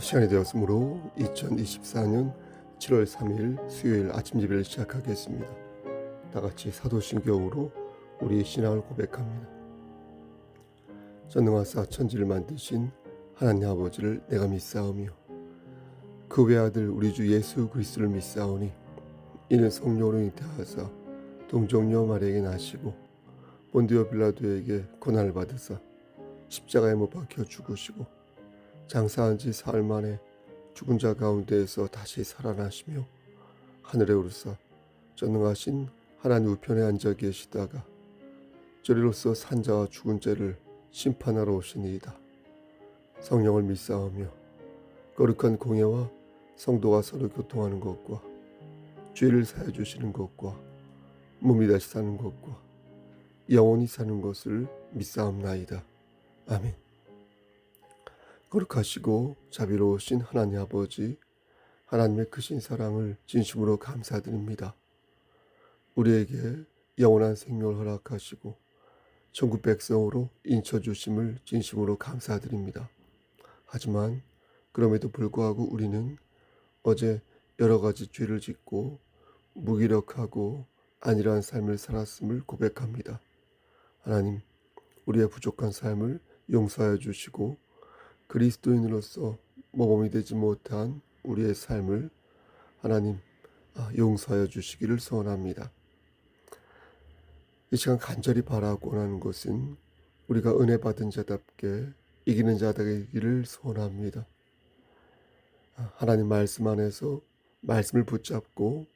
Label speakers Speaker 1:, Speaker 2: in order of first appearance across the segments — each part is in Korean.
Speaker 1: 시간이 되었으므로 2024년 7월 3일 수요일 아침 예배를 시작하겠습니다. 다 같이 사도신경으로 우리의 신앙을 고백합니다. 전능하사 천지를 만드신 하나님 아버지를 내가 믿사오며 그 외아들 우리 주 예수 그리스도를 믿사오니 이는 성령으로 잉태하사 동정녀 마리아에게 나시고 본디오 빌라도에게 고난을 받으사 십자가에 못 박혀 죽으시고 장사한 지 사흘 만에 죽은 자 가운데에서 다시 살아나시며 하늘에 오르사 전능하신 하나님 우편에 앉아 계시다가 저리로서 산 자와 죽은 자를 심판하러 오시니이다. 성령을 믿사오며 거룩한 공예와 성도가 서로 교통하는 것과 죄를 사해 주시는 것과 몸이 다시 사는 것과 영원히 사는 것을 믿사옵나이다. 아멘. 거룩하시고 자비로우신 하나님 아버지, 하나님의 크신 사랑을 진심으로 감사드립니다. 우리에게 영원한 생명을 허락하시고 천국 백성으로 인쳐주심을 진심으로 감사드립니다. 하지만 그럼에도 불구하고 우리는 어제 여러 가지 죄를 짓고 무기력하고 안일한 삶을 살았음을 고백합니다. 하나님, 우리의 부족한 삶을 용서하여 주시고 그리스도인으로서 모범이 되지 못한 우리의 삶을 하나님 용서하여 주시기를 소원합니다. 이 시간 간절히 바라고 원하는 것은 우리가 은혜 받은 자답게 이기는 자 되기를 소원합니다. 하나님 말씀 안에서 말씀을 붙잡고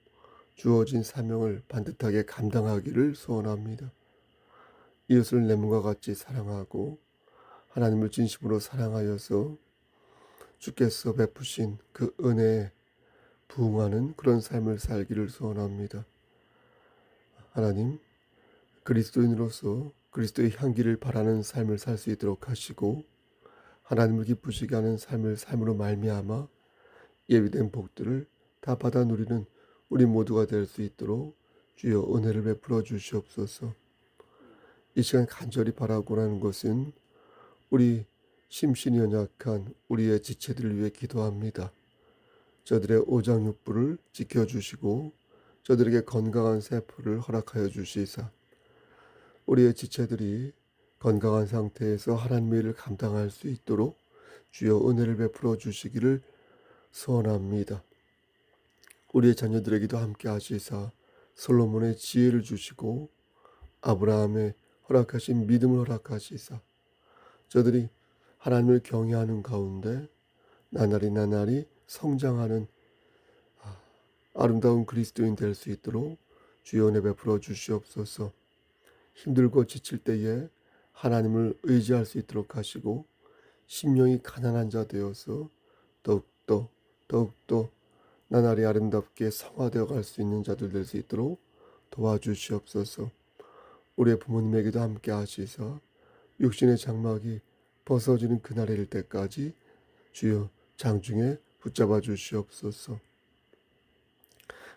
Speaker 1: 주어진 사명을 반듯하게 감당하기를 소원합니다. 이웃을 내 몸과 같이 사랑하고 하나님을 진심으로 사랑하여서 주께서 베푸신 그 은혜에 부응하는 그런 삶을 살기를 소원합니다. 하나님, 그리스도인으로서 그리스도의 향기를 바라는 삶을 살 수 있도록 하시고 하나님을 기쁘시게 하는 삶으로 말미암아 예비된 복들을 다 받아 누리는 우리 모두가 될 수 있도록 주여 은혜를 베풀어 주시옵소서. 이 시간 간절히 바라고 하는 것은 우리 심신이 연약한 우리의 지체들을 위해 기도합니다. 저들의 오장육부를 지켜주시고 저들에게 건강한 세포를 허락하여 주시사 우리의 지체들이 건강한 상태에서 하나님의 일을 감당할 수 있도록 주여 은혜를 베풀어 주시기를 소원합니다. 우리의 자녀들에게도 함께 하시사 솔로몬의 지혜를 주시고 아브라함의 허락하신 믿음을 허락하시사 저들이 하나님을 경외하는 가운데 나날이 성장하는 아름다운 그리스도인 될 수 있도록 주여 은혜 베풀어 주시옵소서. 힘들고 지칠 때에 하나님을 의지할 수 있도록 하시고 심령이 가난한 자 되어서 더욱더 나날이 아름답게 성화되어 갈 수 있는 자들 될 수 있도록 도와주시옵소서. 우리의 부모님에게도 함께 하시사 육신의 장막이 벗어지는 그날이 될 때까지 주여 장중에 붙잡아 주시옵소서.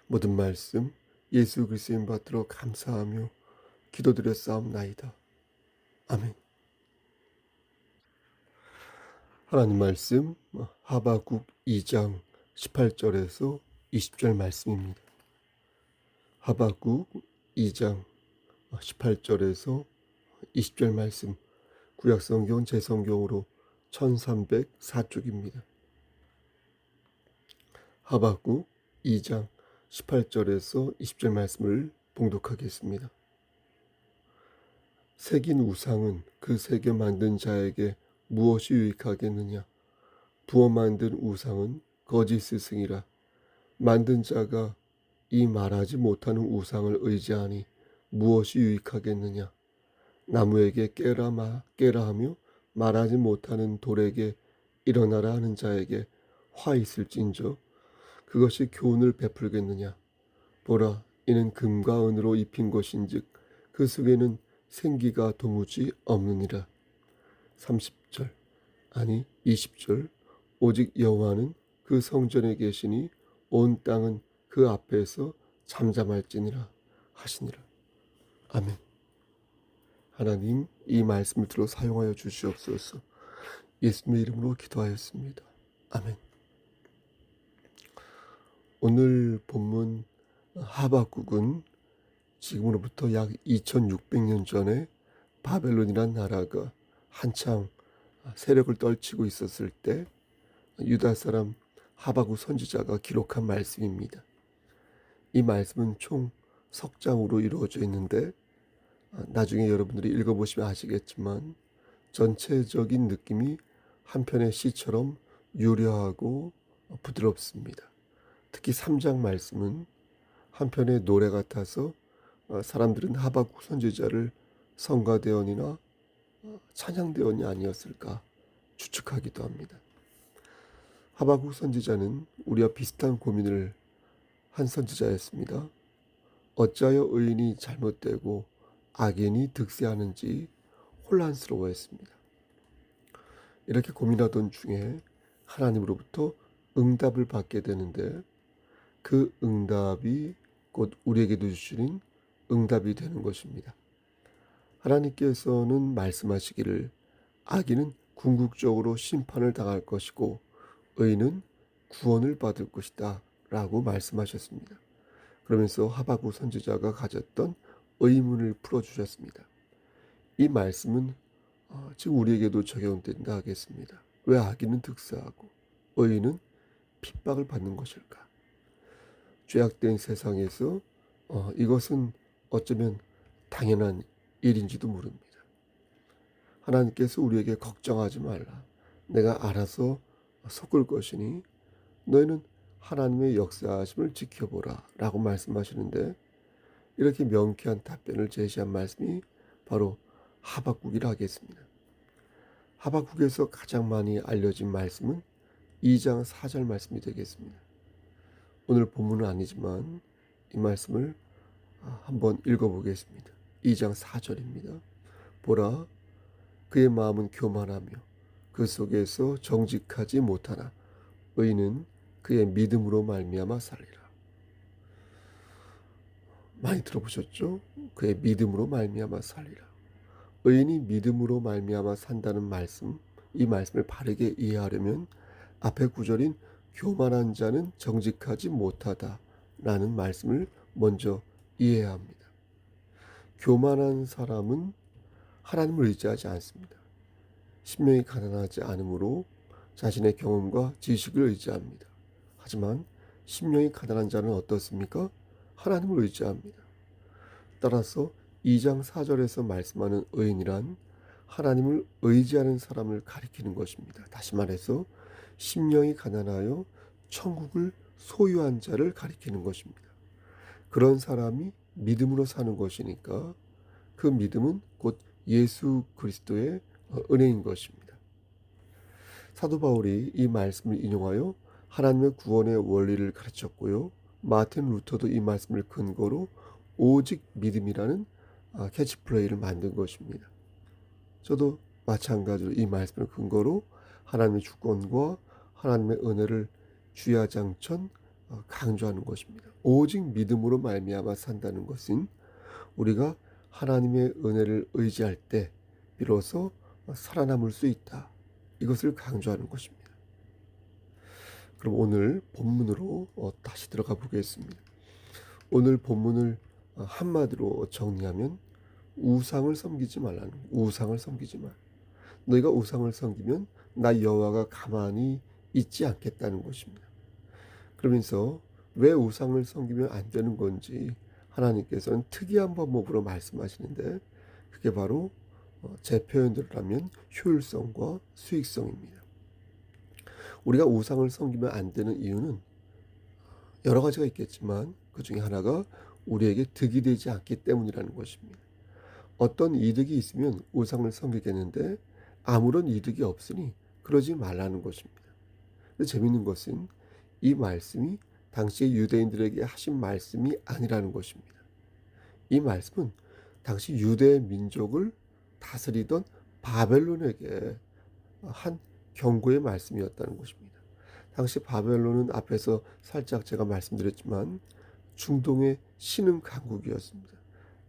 Speaker 1: 모든 말씀 예수 그리스도인 받들어 감사하며 기도드렸사옵나이다. 아멘. 하나님 말씀 하박국 2장 18절에서 20절 말씀입니다. 하박국 2장 18절에서 20절 말씀 구약성경 제성경으로 1304쪽입니다. 하박국 2장 18절에서 20절 말씀을 봉독하겠습니다. 새긴 우상은 그 새겨 만든 자에게 무엇이 유익하겠느냐? 부어 만든 우상은 거짓 스승이라. 만든 자가 이 말하지 못하는 우상을 의지하니 무엇이 유익하겠느냐? 나무에게 깨라 하며 말하지 못하는 돌에게 일어나라 하는 자에게 화 있을진저 그것이 교훈을 베풀겠느냐? 보라, 이는 금과 은으로 입힌 것인즉 그 속에는 생기가 도무지 없느니라. 30절 아니 20절 오직 여호와는 그 성전에 계시니 온 땅은 그 앞에서 잠잠할지니라 하시니라. 아멘. 하나님, 이 말씀을 들어 사용하여 주시옵소서. 예수님의 이름으로 기도하였습니다. 아멘. 오늘 본문 하박국은 지금으로부터 약 2600년 전에 바벨론이란 나라가 한창 세력을 떨치고 있었을 때 유다 사람 하박국 선지자가 기록한 말씀입니다. 이 말씀은 총 석장으로 이루어져 있는데 나중에 여러분들이 읽어보시면 아시겠지만 전체적인 느낌이 한 편의 시처럼 유려하고 부드럽습니다. 특히 3장 말씀은 한편의 노래 같아서 사람들은 하박국 선지자를 성가대원이나 찬양대원이 아니었을까 추측하기도 합니다. 하박국 선지자는 우리와 비슷한 고민을 한 선지자였습니다. 어찌하여 의인이 잘못되고 악인이 득세하는지 혼란스러워했습니다. 이렇게 고민하던 중에 하나님으로부터 응답을 받게 되는데 그 응답이 곧 우리에게도 주시는 응답이 되는 것입니다. 하나님께서는 말씀하시기를 악인은 궁극적으로 심판을 당할 것이고 의인은 구원을 받을 것이다 라고 말씀하셨습니다. 그러면서 하박국 선지자가 가졌던 의문을 풀어주셨습니다. 이 말씀은 지금 우리에게도 적용된다 하겠습니다. 왜 악인은 득세하고 의인은 핍박을 받는 것일까? 죄악된 세상에서 이것은 어쩌면 당연한 일인지도 모릅니다. 하나님께서 우리에게 걱정하지 말라. 내가 알아서 섞을 것이니 너희는 하나님의 역사하심을 지켜보라 라고 말씀하시는데 이렇게 명쾌한 답변을 제시한 말씀이 바로 하박국이라 하겠습니다. 하박국에서 가장 많이 알려진 말씀은 2장 4절 말씀이 되겠습니다. 오늘 본문은 아니지만 이 말씀을 한번 읽어보겠습니다. 2장 4절입니다. 보라, 그의 마음은 교만하며 그 속에서 정직하지 못하나 의인은 그의 믿음으로 말미암아 살리라. 많이 들어보셨죠? 그의 믿음으로 말미암아 살리라. 의인이 믿음으로 말미암아 산다는 말씀, 이 말씀을 바르게 이해하려면 앞에 구절인 교만한 자는 정직하지 못하다라는 말씀을 먼저 이해해야 합니다. 교만한 사람은 하나님을 의지하지 않습니다. 심령이 가난하지 않으므로 자신의 경험과 지식을 의지합니다. 하지만 심령이 가난한 자는 어떻습니까? 하나님을 의지합니다. 따라서 2장 4절에서 말씀하는 의인이란 하나님을 의지하는 사람을 가리키는 것입니다. 다시 말해서 심령이 가난하여 천국을 소유한 자를 가리키는 것입니다. 그런 사람이 믿음으로 사는 것이니까 그 믿음은 곧 예수 그리스도의 은혜인 것입니다. 사도 바울이 이 말씀을 인용하여 하나님의 구원의 원리를 가르쳤고요. 마틴 루터도 이 말씀을 근거로 오직 믿음이라는 캐치프레이를 만든 것입니다. 저도 마찬가지로 이 말씀을 근거로 하나님의 주권과 하나님의 은혜를 주야장천 강조하는 것입니다. 오직 믿음으로 말미암아 산다는 것은 우리가 하나님의 은혜를 의지할 때 비로소 살아남을 수 있다. 이것을 강조하는 것입니다. 그럼 오늘 본문으로 다시 들어가 보겠습니다. 오늘 본문을 한마디로 정리하면 우상을 섬기지 말라는, 우상을 섬기지 말. 너희가 우상을 섬기면 나 여호와가 가만히 있지 않겠다는 것입니다. 그러면서 왜 우상을 섬기면 안 되는 건지 하나님께서는 특이한 방법으로 말씀하시는데 그게 바로 제 표현대로 하면 효율성과 수익성입니다. 우리가 우상을 섬기면 안 되는 이유는 여러 가지가 있겠지만 그 중에 하나가 우리에게 득이 되지 않기 때문이라는 것입니다. 어떤 이득이 있으면 우상을 섬기겠는데 아무런 이득이 없으니 그러지 말라는 것입니다. 근데 재미있는 것은 이 말씀이 당시 유대인들에게 하신 말씀이 아니라는 것입니다. 이 말씀은 당시 유대 민족을 다스리던 바벨론에게 한 경고의 말씀이었다는 것입니다. 당시 바벨론은 앞에서 살짝 제가 말씀드렸지만 중동의 신흥 강국이었습니다.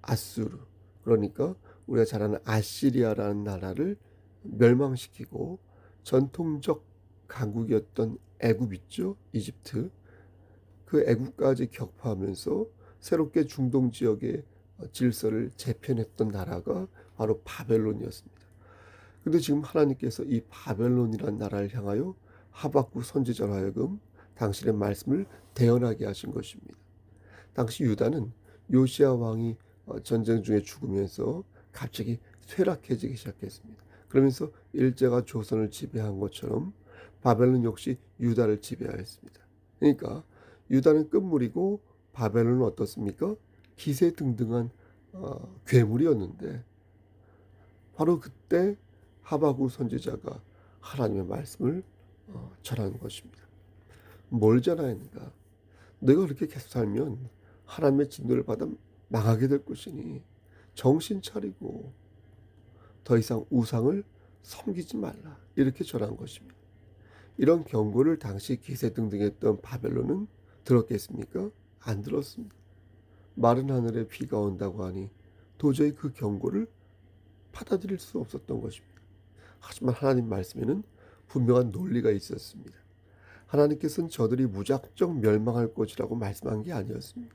Speaker 1: 아수르, 그러니까 우리가 잘 아는 아시리아라는 나라를 멸망시키고 전통적 강국이었던 애굽 있죠? 이집트. 그 애국까지 격파하면서 새롭게 중동 지역의 질서를 재편했던 나라가 바로 바벨론이었습니다. 근데 지금 하나님께서 이 바벨론이라는 나라를 향하여 하박국 선지자로 하여금 당신의 말씀을 대언하게 하신 것입니다. 당시 유다는 요시야 왕이 전쟁 중에 죽으면서 갑자기 쇠락해지기 시작했습니다. 그러면서 일제가 조선을 지배한 것처럼 바벨론 역시 유다를 지배하였습니다. 그러니까 유다는 끝물이고 바벨론은 어떻습니까? 기세등등한 괴물이었는데 바로 그때 하박국 선지자가 하나님의 말씀을 전하는 것입니다. 뭘 전하였는가? 너가 그렇게 계속 살면 하나님의 진노를 받아 망하게 될 것이니 정신 차리고 더 이상 우상을 섬기지 말라. 이렇게 전한 것입니다. 이런 경고를 당시 기세등등했던 바벨론은 들었겠습니까? 안 들었습니다. 마른 하늘에 비가 온다고 하니 도저히 그 경고를 받아들일 수 없었던 것입니다. 하지만 하나님 말씀에는 분명한 논리가 있었습니다. 하나님께서는 저들이 무작정 멸망할 것이라고 말씀한 게 아니었습니다.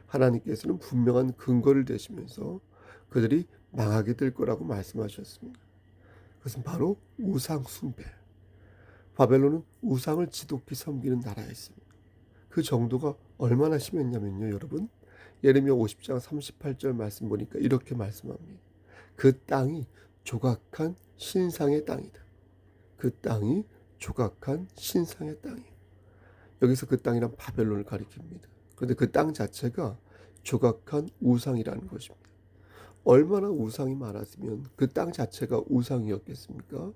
Speaker 1: 하나님께서는 분명한 근거를 대시면서 그들이 망하게 될 거라고 말씀하셨습니다. 그것은 바로 우상 숭배. 바벨론은 우상을 지독히 섬기는 나라였습니다. 그 정도가 얼마나 심했냐면요, 여러분. 예레미야 50장 38절 말씀 보니까 이렇게 말씀합니다. 그 땅이 조각한 신상의 땅이다. 그 땅이 조각한 신상의 땅이에요. 여기서 그 땅이란 바벨론을 가리킵니다. 그런데 그 땅 자체가 조각한 우상이라는 것입니다. 얼마나 우상이 많았으면 그 땅 자체가 우상이었겠습니까?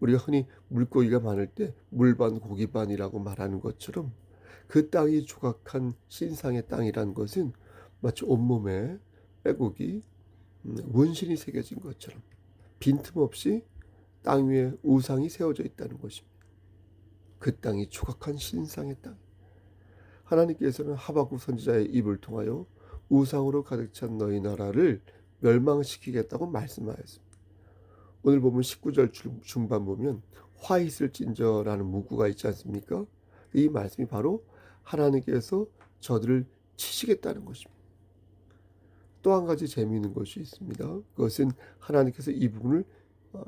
Speaker 1: 우리가 흔히 물고기가 많을 때 물반 고기반이라고 말하는 것처럼 그 땅이 조각한 신상의 땅이라는 것은 마치 온몸에 빼곡이 문신이 새겨진 것처럼 빈틈없이 땅 위에 우상이 세워져 있다는 것입니다. 그 땅이 조각한 신상의 땅. 하나님께서는 하박국 선지자의 입을 통하여 우상으로 가득 찬 너희 나라를 멸망시키겠다고 말씀하였습니다. 오늘 보면 19절 중반 보면 화 있을진저라는 문구가 있지 않습니까? 이 말씀이 바로 하나님께서 저들을 치시겠다는 것입니다. 또 한 가지 재미있는 것이 있습니다. 그것은 하나님께서 이 부분을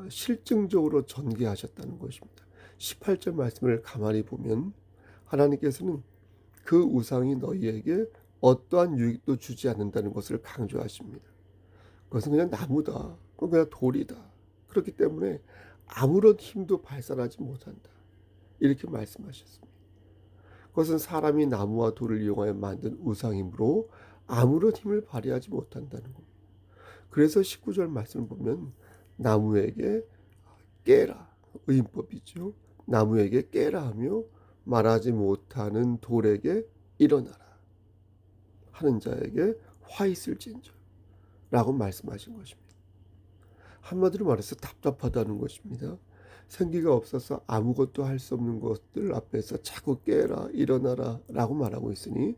Speaker 1: 실증적으로 전개하셨다는 것입니다. 18절 말씀을 가만히 보면 하나님께서는 그 우상이 너희에게 어떠한 유익도 주지 않는다는 것을 강조하십니다. 그것은 그냥 나무다. 그건 그냥 돌이다. 그렇기 때문에 아무런 힘도 발산하지 못한다. 이렇게 말씀하셨습니다. 그것은 사람이 나무와 돌을 이용하여 만든 우상이므로 아무런 힘을 발휘하지 못한다는 겁니다. 그래서 19절 말씀을 보면 나무에게 깨라. 의인법이죠. 나무에게 깨라 하며 말하지 못하는 돌에게 일어나라. 하는 자에게 화 있을진저 라고 말씀하신 것입니다. 한마디로 말해서 답답하다는 것입니다. 생기가 없어서 아무것도 할 수 없는 것들 앞에서 자꾸 깨라 일어나라 라고 말하고 있으니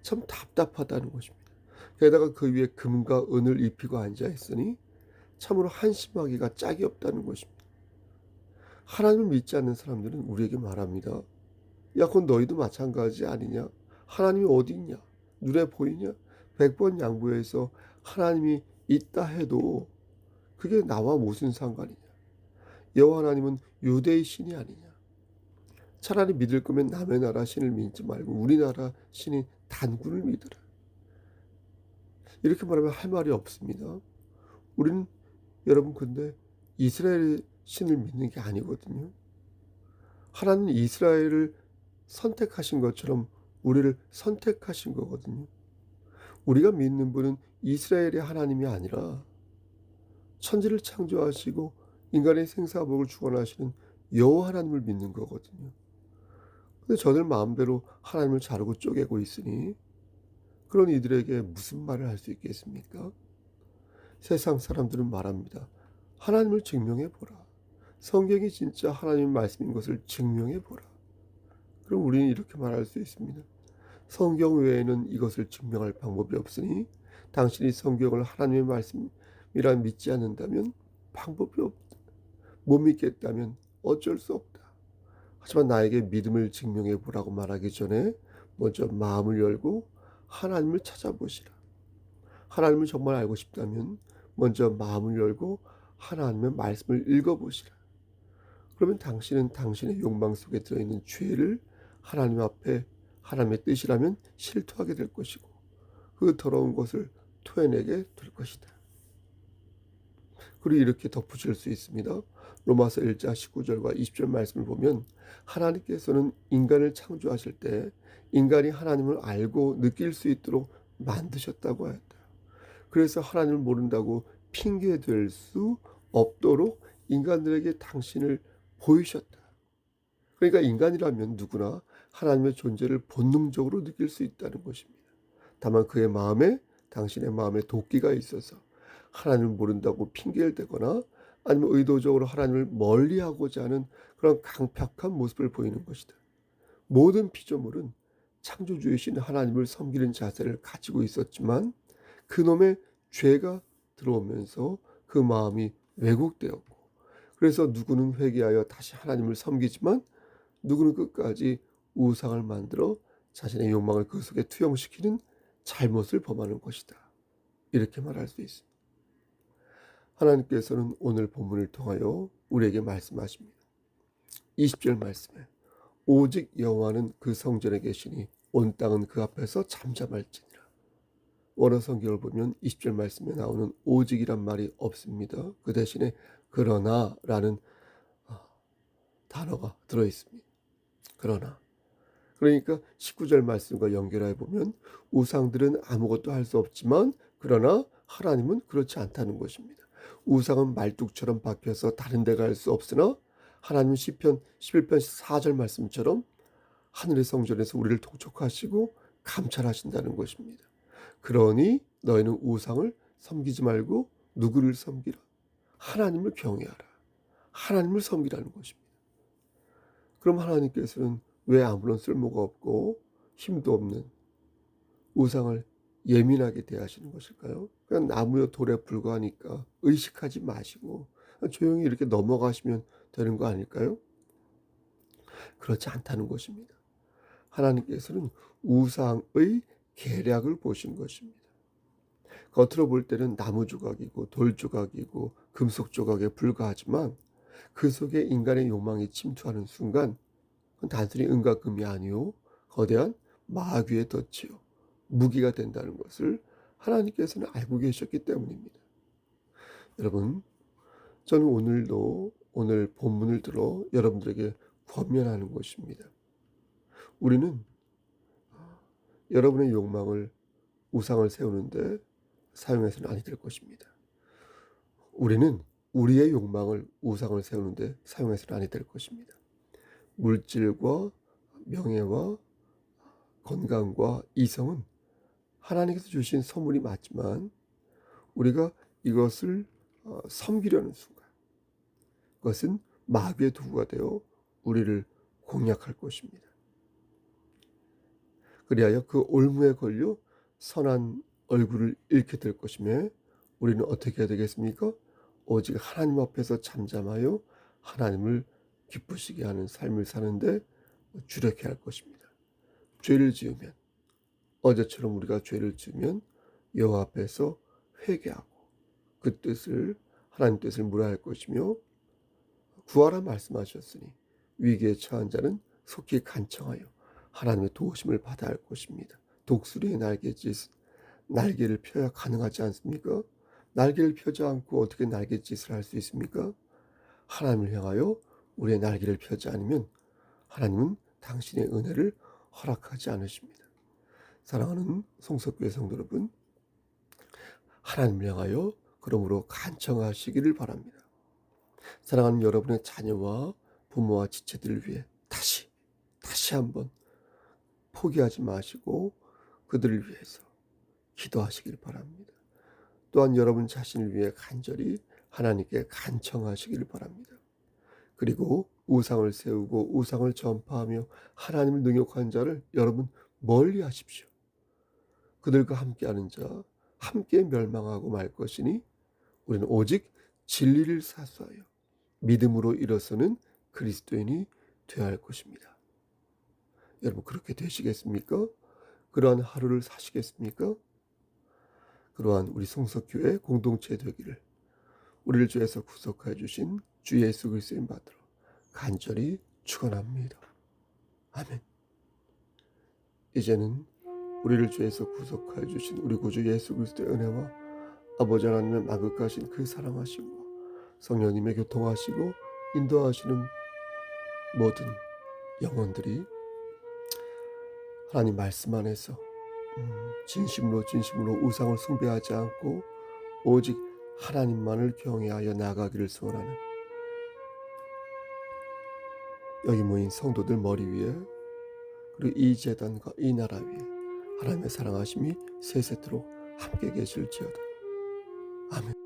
Speaker 1: 참 답답하다는 것입니다. 게다가 그 위에 금과 은을 입히고 앉아 있으니 참으로 한심하기가 짝이 없다는 것입니다. 하나님을 믿지 않는 사람들은 우리에게 말합니다. 야, 그건 너희도 마찬가지 아니냐? 하나님이 어디 있냐? 눈에 보이냐? 100번 양보해서 하나님이 있다 해도 그게 나와 무슨 상관이냐? 여호와 하나님은 유대의 신이 아니냐? 차라리 믿을 거면 남의 나라 신을 믿지 말고 우리나라 신인 단군을 믿으라. 이렇게 말하면 할 말이 없습니다. 우리는 여러분 근데 이스라엘 신을 믿는 게 아니거든요. 하나님은 이스라엘을 선택하신 것처럼 우리를 선택하신 거거든요. 우리가 믿는 분은 이스라엘의 하나님이 아니라 천지를 창조하시고 인간의 생사복을 주관하시는 여호와 하나님을 믿는 거거든요. 근데 저들 마음대로 하나님을 자르고 쪼개고 있으니 그런 이들에게 무슨 말을 할 수 있겠습니까? 세상 사람들은 말합니다. 하나님을 증명해 보라. 성경이 진짜 하나님의 말씀인 것을 증명해 보라. 그럼 우리는 이렇게 말할 수 있습니다. 성경 외에는 이것을 증명할 방법이 없으니 당신이 성경을 하나님의 말씀이라 믿지 않는다면 방법이 없다. 못 믿겠다면 어쩔 수 없다. 하지만 나에게 믿음을 증명해 보라고 말하기 전에 먼저 마음을 열고 하나님을 찾아보시라. 하나님을 정말 알고 싶다면 먼저 마음을 열고 하나님의 말씀을 읽어보시라. 그러면 당신은 당신의 욕망 속에 들어있는 죄를 하나님 앞에 하나님의 뜻이라면 실토하게 될 것이고 그 더러운 것을 토해내게 될 것이다. 그리고 이렇게 덧붙일 수 있습니다. 로마서 1장 19절과 20절 말씀을 보면 하나님께서는 인간을 창조하실 때 인간이 하나님을 알고 느낄 수 있도록 만드셨다고 하였다. 그래서 하나님을 모른다고 핑계될 수 없도록 인간들에게 당신을 보이셨다. 그러니까 인간이라면 누구나 하나님의 존재를 본능적으로 느낄 수 있다는 것입니다. 다만 그의 마음에 당신의 마음에 도끼가 있어서 하나님을 모른다고 핑계를 대거나 아니면 의도적으로 하나님을 멀리하고자 하는 그런 강팍한 모습을 보이는 것이다. 모든 피조물은 창조주이신 하나님을 섬기는 자세를 가지고 있었지만 그놈의 죄가 들어오면서 그 마음이 왜곡되었고 그래서 누구는 회개하여 다시 하나님을 섬기지만 누구는 끝까지 우상을 만들어 자신의 욕망을 그 속에 투영시키는 잘못을 범하는 것이다. 이렇게 말할 수 있습니다. 하나님께서는 오늘 본문을 통하여 우리에게 말씀하십니다. 20절 말씀에 오직 여호와는 그 성전에 계시니 온 땅은 그 앞에서 잠잠할지니라. 원어 성경을 보면 20절 말씀에 나오는 오직이란 말이 없습니다. 그 대신에 그러나라는 단어가 들어있습니다. 그러나 그러니까 19절 말씀과 연결해 보면 우상들은 아무것도 할 수 없지만 그러나 하나님은 그렇지 않다는 것입니다. 우상은 말뚝처럼 박혀서 다른 데 갈 수 없으나 하나님은 시편 11편 4절 말씀처럼 하늘의 성전에서 우리를 통촉하시고 감찰하신다는 것입니다. 그러니 너희는 우상을 섬기지 말고 누구를 섬기라? 하나님을 경외하라. 하나님을 섬기라는 것입니다. 그럼 하나님께서는 왜 아무런 쓸모가 없고 힘도 없는 우상을 예민하게 대하시는 것일까요? 그냥 나무여 돌에 불과하니까 의식하지 마시고 조용히 이렇게 넘어가시면 되는 거 아닐까요? 그렇지 않다는 것입니다. 하나님께서는 우상의 계략을 보신 것입니다. 겉으로 볼 때는 나무 조각이고 돌 조각이고 금속 조각에 불과하지만 그 속에 인간의 욕망이 침투하는 순간 그건 단순히 은과 금이 아니요 거대한 마귀의 덫이요 무기가 된다는 것을 하나님께서는 알고 계셨기 때문입니다. 여러분, 저는 오늘도 오늘 본문을 들어 여러분들에게 권면하는 것입니다. 우리는 여러분의 욕망을 우상을 세우는데 사용해서는 아니 될 것입니다. 우리는 우리의 욕망을 우상을 세우는데 사용해서는 아니 될 것입니다. 물질과 명예와 건강과 이성은 하나님께서 주신 선물이 맞지만 우리가 이것을 섬기려는 순간 그것은 마귀의 도구가 되어 우리를 공략할 것입니다. 그리하여 그 올무에 걸려 선한 얼굴을 잃게 될 것이며 우리는 어떻게 해야 되겠습니까? 오직 하나님 앞에서 잠잠하여 하나님을 기쁘시게 하는 삶을 사는데 주력해야 할 것입니다. 죄를 지으면 어제처럼 우리가 죄를 지으면 여호와 앞에서 회개하고 그 뜻을 하나님 뜻을 물어야 할 것이며 구하라 말씀하셨으니 위기에 처한 자는 속히 간청하여 하나님의 도우심을 받아야 할 것입니다. 독수리의 날개를 펴야 가능하지 않습니까? 날개를 펴지 않고 어떻게 날갯짓을 할 수 있습니까? 하나님을 향하여 우리의 날개를 펴지 않으면 하나님은 당신의 은혜를 허락하지 않으십니다. 사랑하는 송석교회 성도 여러분, 하나님을 향하여 그러므로 간청하시기를 바랍니다. 사랑하는 여러분의 자녀와 부모와 지체들을 위해 다시 한번 포기하지 마시고 그들을 위해서 기도하시길 바랍니다. 또한 여러분 자신을 위해 간절히 하나님께 간청하시길 바랍니다. 그리고 우상을 세우고 우상을 전파하며 하나님을 능욕한 자를 여러분 멀리 하십시오. 그들과 함께하는 자 함께 멸망하고 말 것이니 우리는 오직 진리를 사수하여 믿음으로 일어서는 그리스도인이 되어야 할 것입니다. 여러분 그렇게 되시겠습니까? 그러한 하루를 사시겠습니까? 그러한 우리 성석교회 공동체 되기를 우리를 주에서 구속하여 주신 주 예수 그리스도의 받들어 간절히 축원합니다. 아멘. 이제는 우리를 주에서 구속하여 주신 우리 구주 예수 그리스도의 은혜와 아버지 하나님의 마극하신 그 사랑하심과 성령님의 교통하시고 인도하시는 모든 영혼들이 하나님 말씀 안에서 진심으로 우상을 숭배하지 않고 오직 하나님만을 경외하여 나아가기를 소원하는 여기 모인 성도들 머리 위에 그리고 이 제단과 이 나라 위에 하나님의 사랑하심이 세세토록 함께 계실지어다. 아멘.